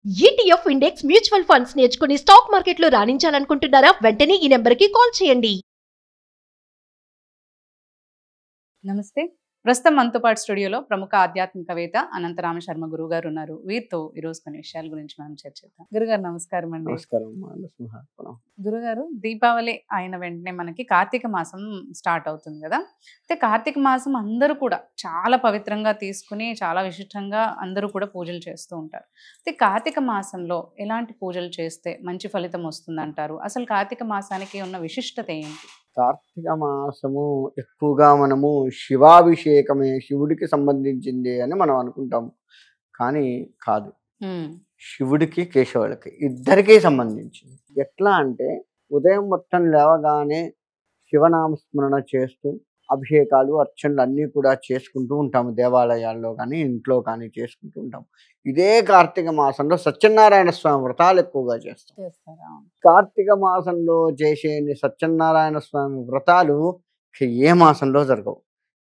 ETF index mutual funds నేర్చుకుని stock మార్కెట్లో రాణించాలనుకుంటున్నారా? వెంటనే ఈ నెంబర్కి కాల్ చేయండి. నమస్తే. ప్రస్తుతం మనతో పాటు స్టూడియోలో ప్రముఖ ఆధ్యాత్మికవేత్త అనంతరామ శర్మ గురువు గారు ఉన్నారు. వీరితో ఈరోజు కొన్ని విషయాల గురించి మనం చర్చిద్దాం. గురుగారు నమస్కారం అండి. నమస్కారం. గురుగారు, దీపావళి అయిన వెంటనే మనకి కార్తీక మాసం స్టార్ట్ అవుతుంది కదా. అయితే కార్తీక మాసం అందరూ కూడా చాలా పవిత్రంగా తీసుకుని చాలా విశిష్టంగా అందరూ కూడా పూజలు చేస్తూ ఉంటారు. అయితే కార్తీక మాసంలో ఎలాంటి పూజలు చేస్తే మంచి ఫలితం వస్తుందంటారు? అసలు కార్తీక మాసానికి ఉన్న విశిష్టత ఏంటి? కార్తీక మాసము ఎక్కువగా మనము శివాభిషేకమే, శివుడికి సంబంధించింది అని మనం అనుకుంటాము. కానీ కాదు, శివుడికి కేశవులకి ఇద్దరికీ సంబంధించింది. ఎట్లా అంటే ఉదయం మొత్తం లేవగానే శివనామస్మరణ చేస్తూ అభిషేకాలు అర్చనలు అన్నీ కూడా చేసుకుంటూ ఉంటాము. దేవాలయాల్లో కానీ ఇంట్లో కానీ చేసుకుంటూ ఉంటాము. ఇదే కార్తీక మాసంలో సత్యనారాయణ స్వామి వ్రతాలు ఎక్కువగా చేస్తాం. కార్తీక మాసంలో చేసే సత్యనారాయణ స్వామి వ్రతాలు ఏ మాసంలో జరగవు.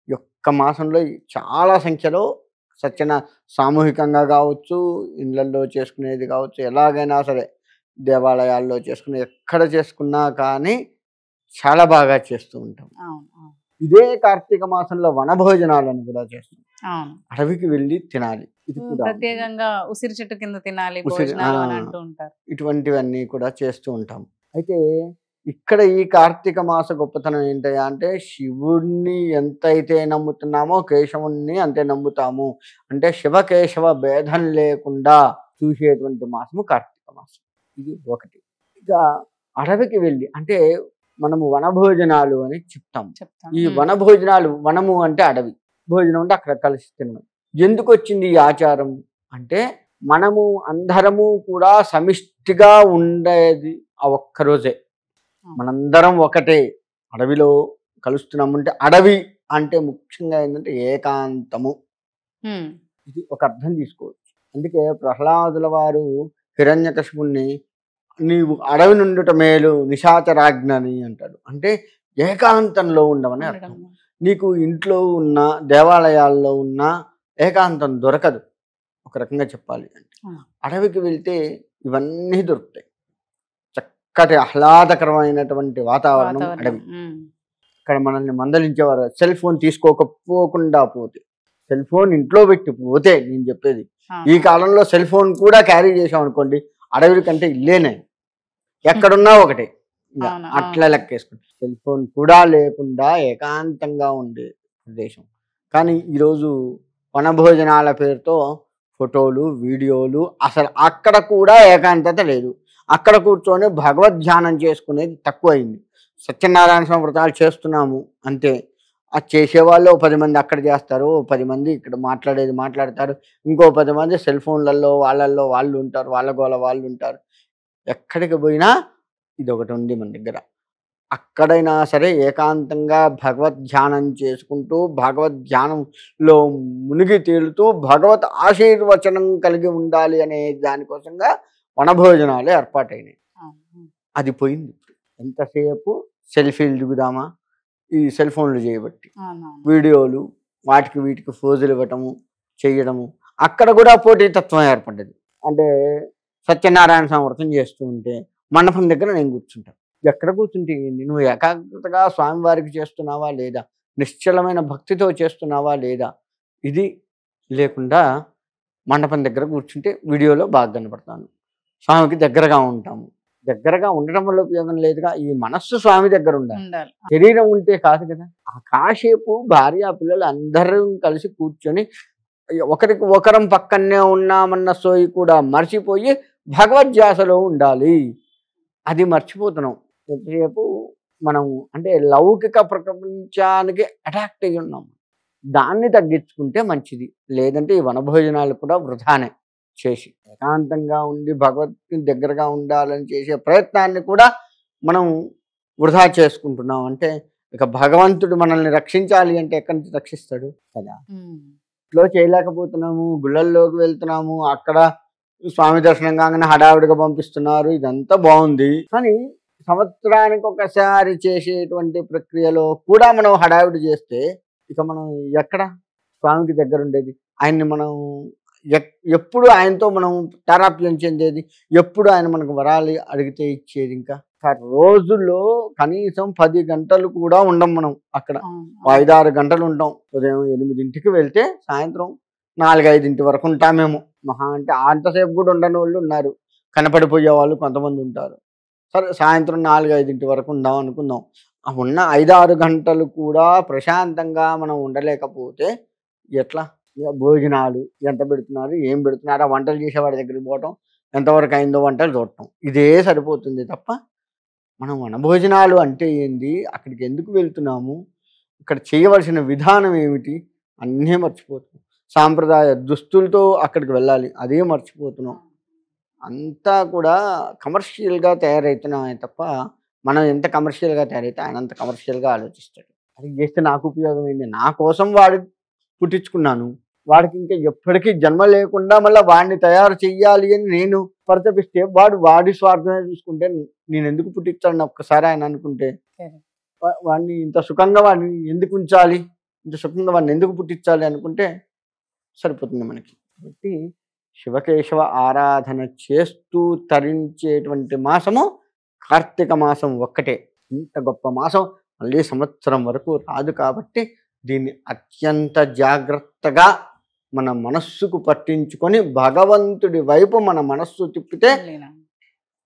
ఒక్క మాసంలో చాలా సంఖ్యలో సామూహికంగా కావచ్చు, ఇళ్లల్లో చేసుకునేది కావచ్చు, ఎలాగైనా సరే దేవాలయాల్లో చేసుకునే ఎక్కడ చేసుకున్నా కానీ చాలా బాగా చేస్తూ ఉంటాం. ఇదే కార్తీక మాసంలో వనభోజనాలను కూడా చేస్తాం. అడవికి వెళ్ళి తినాలి. ఇది కూడా ప్రత్యేకంగా ఉసిరి చెట్టు కింద తినాలి అంటూ ఉంటారు. ఇటువంటివన్నీ కూడా చేస్తూ ఉంటాం. అయితే ఇక్కడ ఈ కార్తీక మాస గొప్పతనం ఏంటయ్యా అంటే శివుణ్ణి ఎంతైతే నమ్ముతున్నామో కేశవుణ్ణి అంతే నమ్ముతాము. అంటే శివకేశవ భేదం లేకుండా చూసేటువంటి మాసము కార్తీక మాసం. ఇది ఒకటి. ఇక అడవికి వెళ్ళి అంటే మనము వనభోజనాలు అని చెప్తాం. ఈ వనభోజనాలు, వనము అంటే అడవి, భోజనం అంటే అక్కడ కలిసి తినడం. ఎందుకు వచ్చింది ఈ ఆచారం అంటే మనము అందరము కూడా సమిష్టిగా ఉండేది ఆ ఒక్కరోజే. మనందరం ఒకటే అడవిలో కలుస్తున్నామంటే అడవి అంటే ముఖ్యంగా ఏంటంటే ఏకాంతము. ఇది ఒక అర్థం తీసుకోవచ్చు. అందుకే ప్రహ్లాదుల వారు హిరణ్యకశిపుణ్ణి నీవు అడవి నుండుట మేలు నిశాచరాజ్ఞని అంటాడు. అంటే ఏకాంతంలో ఉండమని అర్థం. నీకు ఇంట్లో ఉన్న దేవాలయాల్లో ఉన్న ఏకాంతం దొరకదు. ఒక రకంగా చెప్పాలి అంటే అడవికి వెళ్తే ఇవన్నీ దొరుకుతాయి. చక్కటి ఆహ్లాదకరమైనటువంటి వాతావరణం అడవి. ఇక్కడ మనల్ని మందలించేవారు సెల్ ఫోన్ తీసుకోకపోకుండా పోతే, సెల్ ఫోన్ ఇంట్లో పెట్టి పోతే, నేను చెప్పేది ఈ కాలంలో సెల్ ఫోన్ కూడా క్యారీ చేసాం అనుకోండి, అడవి కంటే ఇల్లేనే, ఎక్కడున్నా ఒకటే, అట్లా లెక్కేసుకుంటాం. సెల్ ఫోన్ కూడా లేకుండా ఏకాంతంగా ఉండే ప్రదేశం. కానీ ఈరోజు వనభోజనాల పేరుతో ఫోటోలు, వీడియోలు, అసలు అక్కడ కూడా ఏకాంతత లేదు. అక్కడ కూర్చొని భగవద్ధ్యానం చేసుకునేది తక్కువైంది. సత్యనారాయణ స్వామి వ్రతాలు చేస్తున్నాము అంతే. అది చేసేవాళ్ళు 10 మంది అక్కడ చేస్తారు, 10 మంది ఇక్కడ మాట్లాడతారు, ఇంకో 10 మంది సెల్ ఫోన్లలో వాళ్ళు ఉంటారు, వాళ్ళ గోల వాళ్ళు ఉంటారు. ఎక్కడికి పోయినా ఇది ఒకటి ఉంది మన దగ్గర. అక్కడైనా సరే ఏకాంతంగా భగవద్ధ్యానం చేసుకుంటూ భగవద్ధ్యానంలో మునిగి తేలుతూ భగవత్ ఆశీర్వచనం కలిగి ఉండాలి అనే దానికోసంగా వనభోజనాలు ఏర్పాటైనాయి. అది పోయింది. ఎంతసేపు సెల్ఫీలు దిగుదామా, ఈ సెల్ ఫోన్లు చేయబట్టి వీడియోలు, వాటికి వీటికి ఫోజులు ఇవ్వటము, చేయడము. అక్కడ కూడా పోటీతత్వం ఏర్పడ్డది. అంటే సత్యనారాయణ స్వామి వ్రతం చేస్తూ ఉంటే మండపం దగ్గర నేను కూర్చుంటాను. ఎక్కడ కూర్చుంటే నువ్వు ఏకాగ్రతగా స్వామివారికి చేస్తున్నావా లేదా, నిశ్చలమైన భక్తితో చేస్తున్నావా లేదా, ఇది లేకుండా మండపం దగ్గర కూర్చుంటే వీడియోలో బాగా కనపడతాను. స్వామికి దగ్గరగా ఉంటాము. దగ్గరగా ఉండడం వల్ల ఉపయోగం లేదుగా. ఈ మనస్సు స్వామి దగ్గర ఉండాలి, శరీరం ఉంటే కాదు కదా. ఆ కాసేపు భార్య పిల్లలు అందరూ కలిసి కూర్చొని ఒకరికి ఒకరం పక్కనే ఉన్నామన్న సోయి కూడా మర్చిపోయి భగవద్ధ్యాసలో ఉండాలి. అది మర్చిపోతున్నాం. ఎంతసేపు మనం అంటే లౌకిక ప్రపంచానికి అట్రాక్ట్ అయ్యి ఉన్నాం. దాన్ని తగ్గించుకుంటే మంచిది. లేదంటే ఈ వనభోజనాలు కూడా వృధానే. చేసి ఏకాంతంగా ఉండి భగవద్కి దగ్గరగా ఉండాలని చేసే ప్రయత్నాన్ని కూడా మనం వృధా చేసుకుంటున్నాం. అంటే ఇక భగవంతుడు మనల్ని రక్షించాలి అంటే ఎక్కడి నుంచి రక్షిస్తాడు కదా. ఇంట్లో చేయలేకపోతున్నాము, గుళ్ళల్లోకి వెళ్తున్నాము, అక్కడ స్వామి దర్శనం కాగానే హడావిడిగా పంపిస్తున్నారు. ఇదంతా బాగుంది, కానీ సంవత్సరానికి ఒకసారి చేసేటువంటి ప్రక్రియలో కూడా మనం హడావిడి చేస్తే ఇక మనం ఎక్కడ స్వామికి దగ్గర ఉండేది? ఆయన్ని మనం ఎప్పుడు ఆయనతో మనం తారాప్యం చెందేది, ఎప్పుడు ఆయన మనకు వరాలు అడిగితే ఇచ్చేది. ఇంకా రోజుల్లో కనీసం 10 గంటలు కూడా ఉండం మనం అక్కడ. 5-6 గంటలు ఉంటాం. ఉదయం 8ంటికి వెళ్తే సాయంత్రం 4-5 వరకు ఉంటామేమో. మహా అంటే అంతసేపు కూడా ఉండని వాళ్ళు ఉన్నారు, కనపడిపోయే వాళ్ళు కొంతమంది ఉంటారు. సరే సాయంత్రం 4-5 వరకు ఉందాం అనుకుందాం. ఉన్న 5-6 గంటలు కూడా ప్రశాంతంగా మనం ఉండలేకపోతే ఎట్లా? భోజనాలు ఎంత పెడుతున్నారు, ఏం పెడుతున్నారు, ఆ వంటలు చేసేవాడి దగ్గరికి పోవటం, ఎంతవరకు అయిందో వంటలు చూడటం, ఇదే సరిపోతుంది తప్ప మనం వనభోజనాలు అంటే ఏంది, అక్కడికి ఎందుకు వెళ్తున్నాము, ఇక్కడ చేయవలసిన విధానం ఏమిటి అన్నీ మర్చిపోతున్నాం. సాంప్రదాయ దుస్తులతో అక్కడికి వెళ్ళాలి, అదే మర్చిపోతున్నాం. అంతా కూడా కమర్షియల్గా తయారవుతున్నామే తప్ప మనం ఎంత కమర్షియల్గా తయారైతే ఆయన అంత కమర్షియల్గా ఆలోచిస్తాడు. అది చేస్తే నాకు ఉపయోగం ఏంది, నా కోసం వాడు పుట్టించుకున్నాను, వాడికి ఇంకా ఎప్పటికీ జన్మ లేకుండా మళ్ళీ వాడిని తయారు చెయ్యాలి అని నేను పరితపిస్తే వాడి స్వార్థమే చూసుకుంటే నేను ఎందుకు పుట్టించాలని ఒక్కసారి ఆయన అనుకుంటే వాడిని ఇంత సుఖంగా వాడిని ఎందుకు ఉంచాలి, ఇంత సుఖంగా వాడిని ఎందుకు పుట్టించాలి అనుకుంటే సరిపోతుంది మనకి. కాబట్టి శివకేశవ ఆరాధన చేస్తూ తరించేటువంటి మాసము కార్తీక మాసం ఒక్కటే. ఇంత గొప్ప మాసం మళ్ళీ సంవత్సరం వరకు రాదు. కాబట్టి దీన్ని అత్యంత జాగ్రత్తగా మన మనస్సుకు పట్టించుకొని భగవంతుడి వైపు మన మనస్సు తిప్పితే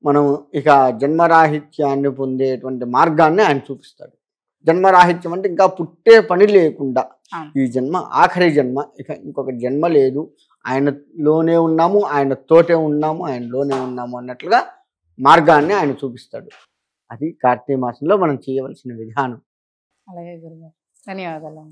మనం ఇక జన్మరాహిత్యాన్ని పొందేటువంటి మార్గాన్ని ఆయన చూపిస్తాడు. జన్మరాహిత్యం అంటే ఇంకా పుట్టే పని లేకుండా, ఈ జన్మ ఆఖరి జన్మ, ఇక ఇంకొక జన్మ లేదు, ఆయనలోనే ఉన్నాము, ఆయనతోటే ఉన్నాము, ఆయనలోనే ఉన్నాము అన్నట్లుగా మార్గాన్ని ఆయన చూపిస్తాడు. అది కార్తీక మాసంలో మనం చేయవలసిన విధానం. అలాగే గురుగారు, ధన్యవాదాలు.